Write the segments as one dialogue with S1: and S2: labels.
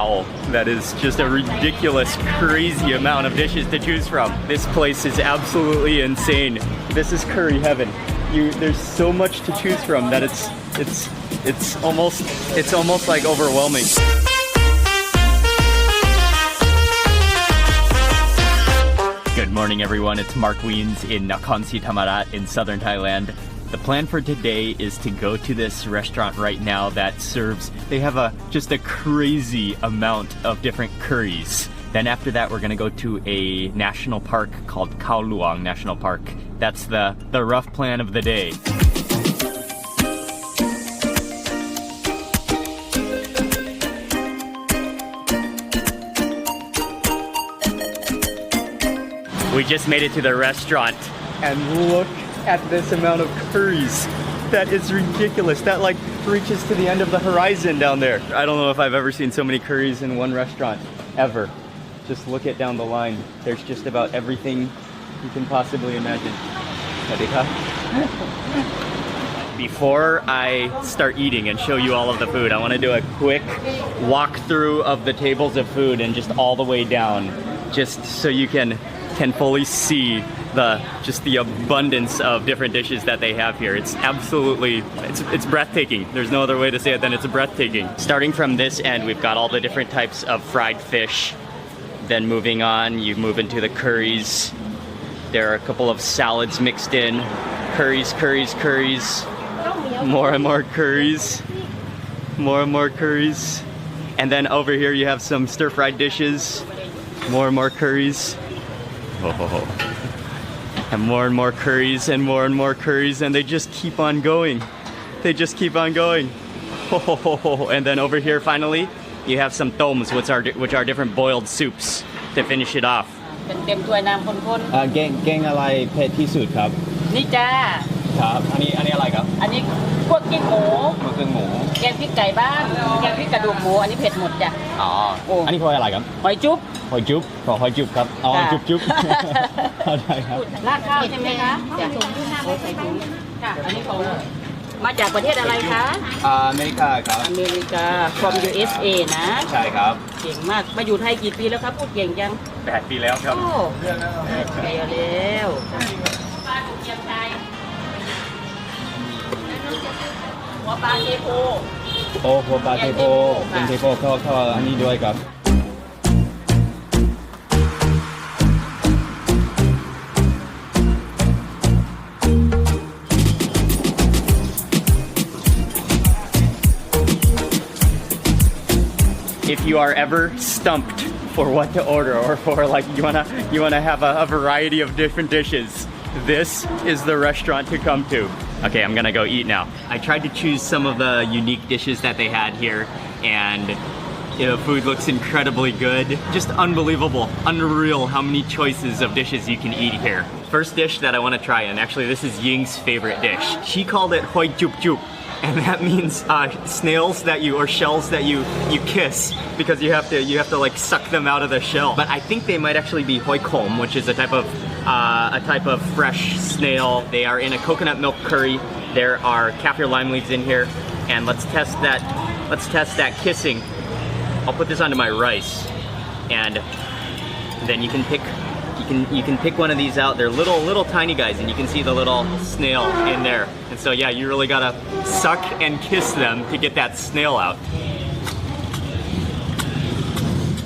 S1: Wow, that is just a ridiculous, crazy amount of dishes to choose from. This place is absolutely insane. This is curry heaven. There's so much to choose from that it's almost like overwhelming. Good morning, everyone. It's Mark Wiens in Nakhon Si Thammarat in southern Thailand. The plan for today is to go to this restaurant right now that serves, they have just a crazy amount of different curries. Then after that, we're gonna go to a national park called Khao Luang National Park. That's the rough plan of the day. We just made it to the restaurant and look at this amount of curries. That is ridiculous. That like reaches to the end of the horizon down there. I don't know if I've ever seen so many curries in one restaurant, ever. Just look at down the line. There's just about everything you can possibly imagine. Before I start eating and show you all of the food, I want to do a quick walkthrough of the tables of food and just all the way down, just so you can fully see the abundance of different dishes that they have here. It's absolutely, it's breathtaking. There's no other way to say it than it's breathtaking. Starting from this end, we've got all the different types of fried fish. Then moving on, you move into the curries. There are a couple of salads mixed in. Curries, curries, curries. More and more curries. More and more curries. And then over here you have some stir-fried dishes. More and more curries. And more curries and more curries, and they just keep on going. They just keep on going. And then over here finally you have some toms, which are different boiled soups to finish it off.
S2: เต็มถ้วยน้ำข้นๆ
S1: แกงอะไรเผ็ดที่สุดครับ
S2: นี่จ้า
S1: ครับอันนี้อะไรครับ
S2: อันนี้พวกกิ้งหมู
S1: เครื่องหมู
S2: แกงพริกไก่บ้านแกงพริกกระดูกหมูอันนี้เผ็ดหมดจ้ะ
S1: อ๋ออันนี้คืออะไรครับ
S2: หอยจุ๊บ
S1: หอยจุ๊บขอหอยจุ๊บครับอ๋อจุ๊บเข้าใจครับ
S2: ราดข้าวใช่ไหมคะจ้ะโอ้ใส่ถุงค่ะอันนี้ของมาจากประเทศอะไรคะ
S1: อเมริกาครับ
S2: อเมริกา from USA นะ
S1: ใช่ครับ
S2: เก่งมากมาอยู่ไทยกี่ปีแล้วครับพูดเก่งจัง
S1: 8 ปีแล้วครับ
S2: โอ้8 ปีแล้วปลาดุกเทียมไทยหัวปลาเทโพ
S1: โอ้หัวปลาเทโพเป็นเทโพเข้าอันนี้ด้วยครับ If you are ever stumped for what to order, or for like you wanna have a variety of different dishes, this is the restaurant to come to. Okay, I'm gonna go eat now. I tried to choose some of the unique dishes that they had here, and food looks incredibly good. Just unbelievable, unreal how many choices of dishes you can eat here. First dish that I want to try, and actually this is Ying's favorite dish. She called it hoi jup jup. And that means snails that or shells that you kiss, because you have to like suck them out of the shell. But I think they might actually be hoi kom, which is a type of fresh snail. They are in a coconut milk curry. There are kaffir lime leaves in here, and let's test that kissing. I'll put this onto my rice, and then you can pick one of these out. They're little tiny guys, and you can see the little snail in there. And so yeah, you really gotta suck and kiss them to get that snail out.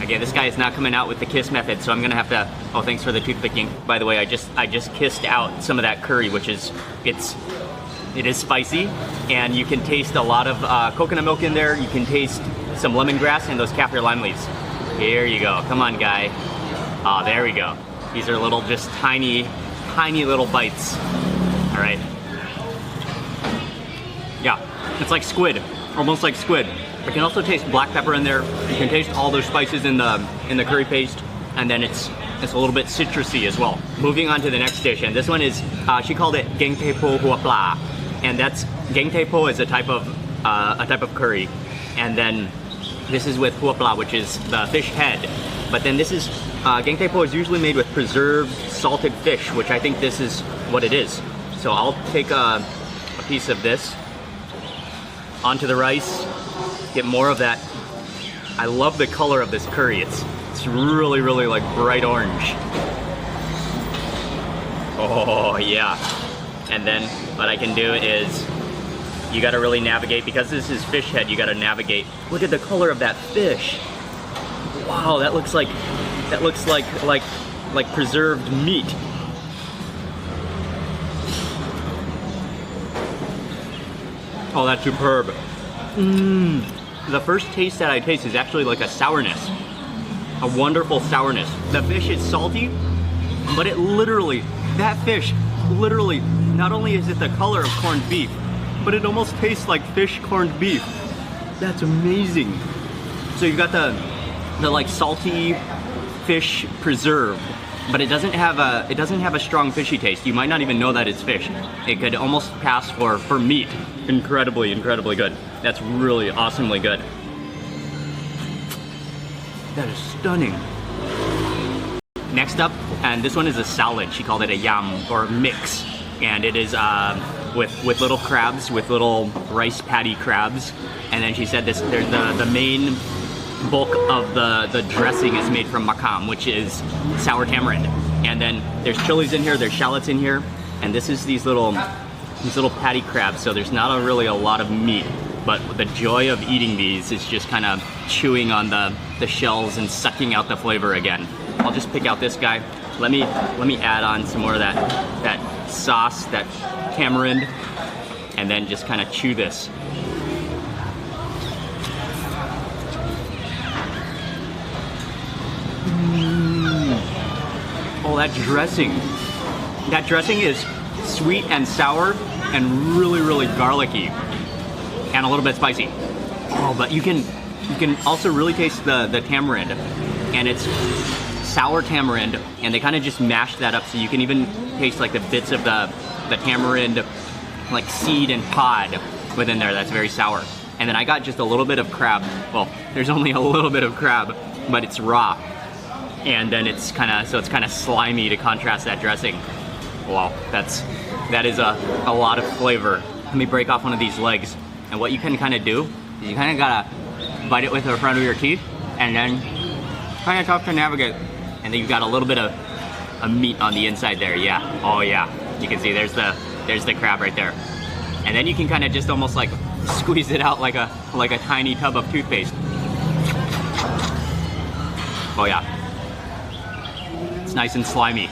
S1: Okay, this guy is not coming out with the kiss method, so I'm gonna have to. Oh, thanks for the toothpicking. By the way, I just kissed out some of that curry, which is it is spicy, and you can taste a lot of coconut milk in there. You can taste some lemongrass and those kaffir lime leaves. Here you go. Come on, guy. Ah, there we go. These are little, just tiny little bites. All right. Yeah, it's like squid, almost like squid. You can also taste black pepper in there. You can taste all those spices in the curry paste, and then it's a little bit citrusy as well. Moving on to the next dish, and this one is she called it geng te po hua pla, and that's geng te po is a type of curry, and then this is with hua pla, which is the fish head. But then this is geng te po is usually made with preserved salted fish, which I think this is what it is. So I'll take a piece of this onto the rice, get more of that I love the color of this curry. It's really, really like bright orange. Oh yeah. And then what I can do is, you gotta really navigate, because this is fish head, you gotta navigate. Look at the color of that fish. Wow, that looks like preserved meat. Oh, that's superb. The first taste that I taste is actually like a sourness. A wonderful sourness. The fish is salty, but it literally, that fish, literally, not only is it the color of corned beef, but it almost tastes like fish corned beef. That's amazing. So you've got the like salty fish preserved, but it doesn't have a strong fishy taste. You might not even know that it's fish. It could almost pass for meat. Incredibly, incredibly good. That's really awesomely good. That is stunning. Next up, and this one is a salad. She called it a yam, or mix. And it is with little crabs, with little rice patty crabs. And then she said there's the main bulk of the dressing is made from makam, which is sour tamarind. And then there's chilies in here, there's shallots in here, and this is these little patty crabs, so there's not really a lot of meat, but the joy of eating these is just kind of chewing on the shells and sucking out the flavor again. I'll just pick out this guy. Let me add on some more of that sauce, that tamarind, and then just kind of chew this. Oh, that dressing. That dressing is sweet and sour and really, really garlicky and a little bit spicy. Oh, but you can also really taste the tamarind, and it's sour tamarind, and they kind of just mash that up, so you can even taste like the bits of the tamarind, like seed and pod within there. That's very sour. And then I got just a little bit of crab. Well, there's only a little bit of crab, but it's raw. And then it's kind of slimy to contrast that dressing. Wow, that is a lot of flavor. Let me break off one of these legs. And what you can kind of do is you kind of gotta bite it with the front of your teeth, and then kind of tough to navigate. And then you've got a little bit of meat on the inside there. Yeah. Oh yeah. You can see there's the crab right there. And then you can kind of just almost like squeeze it out like a tiny tub of toothpaste. Oh yeah. Nice and slimy.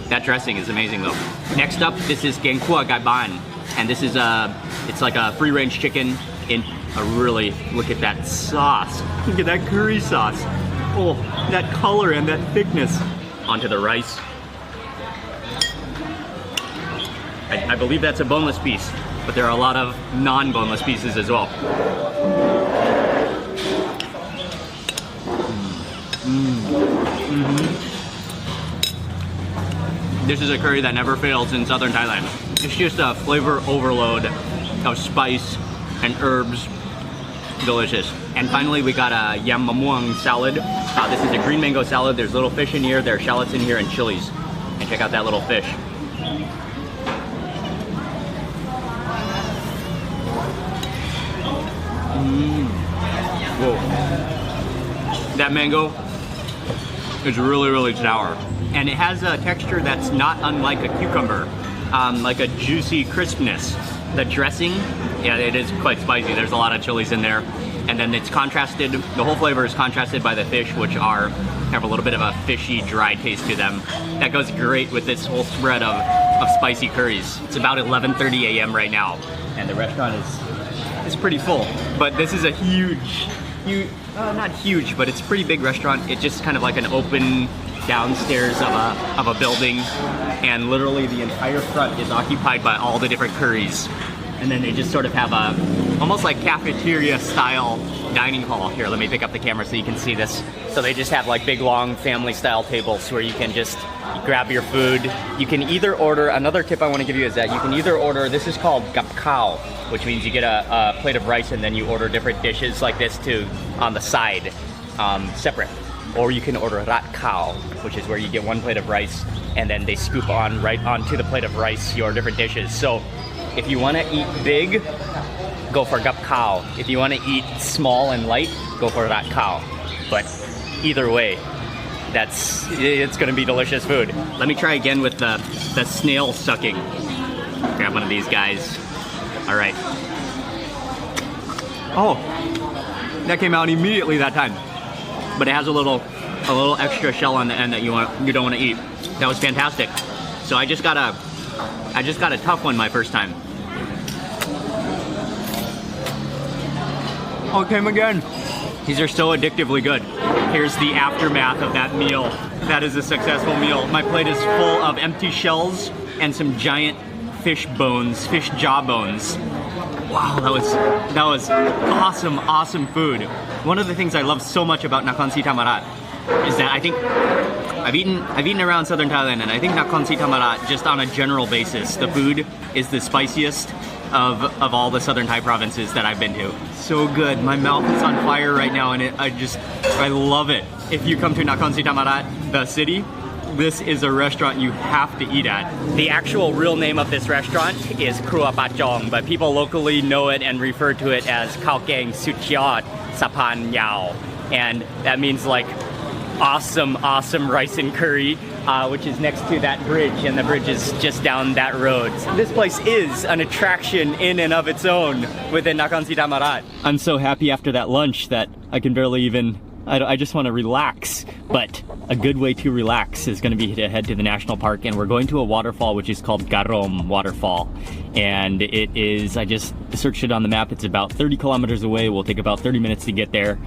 S1: That dressing is amazing though. Next up, this is gengkua gaiban, and this is it's like a free-range chicken in a really, look at that sauce. Look at that curry sauce. Oh, that color and that thickness. Onto the rice. I believe that's a boneless piece, but there are a lot of non-boneless pieces as well. This is a curry that never fails in southern Thailand. It's just a flavor overload of spice and herbs. Delicious. And finally, we got a yam mamuang salad. This is a green mango salad. There's little fish in here, there are shallots in here, and chilies. And check out that little fish. Whoa. That mango is really, really sour. And it has a texture that's not unlike a cucumber, like a juicy crispness. The dressing, yeah, it is quite spicy. There's a lot of chilies in there. And then it's contrasted, the whole flavor is contrasted by the fish, which have a little bit of a fishy, dry taste to them. That goes great with this whole spread of spicy curries. It's about 11:30 a.m. right now, and the restaurant is pretty full. But this is a huge, not huge, but it's a pretty big restaurant. It's just kind of like an open downstairs of a building, and literally the entire front is occupied by all the different curries. And then they just sort of have almost like cafeteria style dining hall. Here, let me pick up the camera so you can see this. So they just have like big long family style tables where you can just grab your food. You can either order, another tip I want to give you is that you can either order, this is called gap khao, which means you get a plate of rice and then you order different dishes like this on the side, separate. Or you can order rat khao, which is where you get one plate of rice and then they scoop right onto the plate of rice your different dishes. So If you want to eat big, go for gap khao. If you want to eat small and light, go for rat khao. But either way, it's gonna be delicious food. Let me try again with the snail sucking. Grab one of these guys. All right. Oh, that came out immediately that time. But it has a little extra shell on the end that you don't want to eat. That was fantastic. So I just got a tough one my first time. Oh, it came again. These are so addictively good. Here's the aftermath of that meal. That is a successful meal. My plate is full of empty shells and some giant fish bones, fish jaw bones. Wow, that was awesome food. One of the things I love so much about Nakhon Si Thammarat is that I think I've eaten around southern Thailand, and I think Nakhon Si Thammarat, just on a general basis, the food is the spiciest of all the southern Thai provinces that I've been to. So good. My mouth is on fire right now, and I love it. If you come to Nakhon Si Thammarat, the city, this is a restaurant you have to eat at. The actual real name of this restaurant is Krua Pachong, but people locally know it and refer to it as Khao Keng Suchiot Sapan Yao. And that means like awesome rice and curry, which is next to that bridge, and the bridge is just down that road. So this place is an attraction in and of its own within Nakhon Si Thammarat. I'm so happy after that lunch that I can barely even, I just want to relax. But a good way to relax is going to be to head to the national park, and we're going to a waterfall which is called Garom Waterfall. And it is, I just searched it on the map, it's about 30 kilometers away. We'll take about 30 minutes to get there.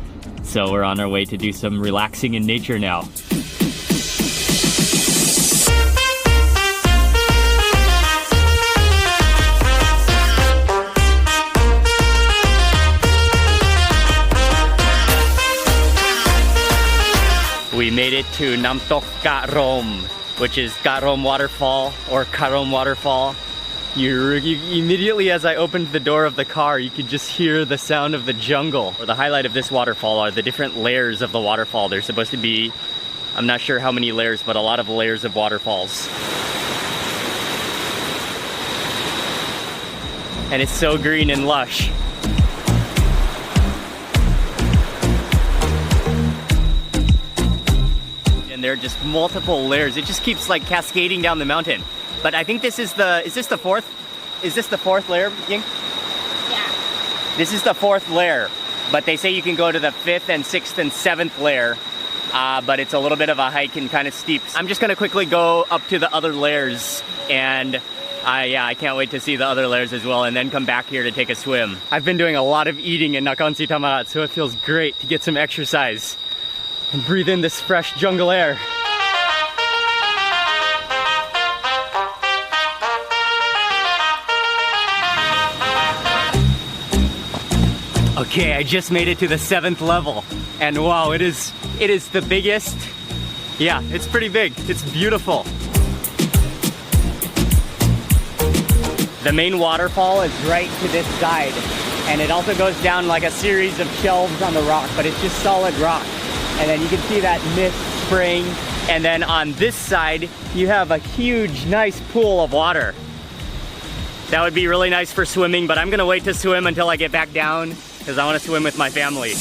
S1: So we're on our way to do some relaxing in nature now. We made it to Namtok Garom, which is Garom Waterfall or Karom Waterfall. You immediately, as I opened the door of the car, you could just hear the sound of the jungle. The highlight of this waterfall are the different layers of the waterfall. There's supposed to be, I'm not sure how many layers, but a lot of layers of waterfalls. And it's so green and lush. And there are just multiple layers. It just keeps like cascading down the mountain. But I think this is is this the fourth layer, Ying?
S2: Yeah.
S1: This is the fourth layer, but they say you can go to the 5th and 6th and 7th layer, but it's a little bit of a hike and kind of steep. I'm just gonna quickly go up to the other layers, and I can't wait to see the other layers as well, and then come back here to take a swim. I've been doing a lot of eating in Nakhon Si Thammarat, so it feels great to get some exercise and breathe in this fresh jungle air. Okay, I just made it to the 7th level, and wow, it is the biggest. Yeah, it's pretty big. It's beautiful. The main waterfall is right to this side, and it also goes down like a series of shelves on the rock, but it's just solid rock. And then you can see that mist spraying, and then on this side, you have a huge, nice pool of water. That would be really nice for swimming, but I'm gonna wait to swim until I get back down, because I want to swim with my family.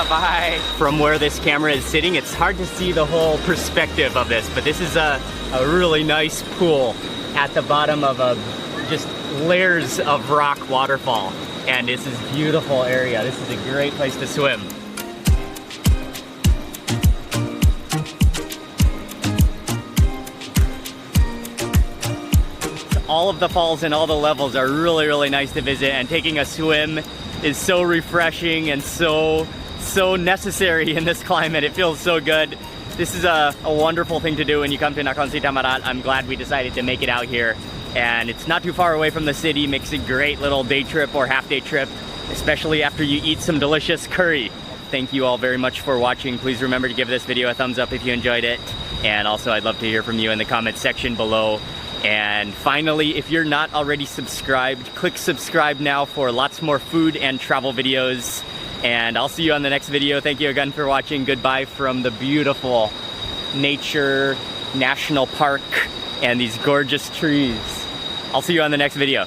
S1: Bye. From where this camera is sitting, it's hard to see the whole perspective of this, but this is a really nice pool at the bottom of just layers of rock waterfall. And this is a beautiful area. This is a great place to swim. All of the falls and all the levels are really nice to visit, and taking a swim is so refreshing and so necessary in this climate. It feels so good. This is a wonderful thing to do when you come to Nakhon Si Thammarat. I'm glad we decided to make it out here, and it's not too far away from the city. Makes a great little day trip or half-day trip, especially after you eat some delicious curry. Thank you all very much for watching. Please remember to give this video a thumbs up if you enjoyed it, and also I'd love to hear from you in the comments section below. And finally, if you're not already subscribed, click subscribe now for lots more food and travel videos. And I'll see you on the next video. Thank you again for watching. Goodbye from the beautiful nature national park and these gorgeous trees. I'll see you on the next video.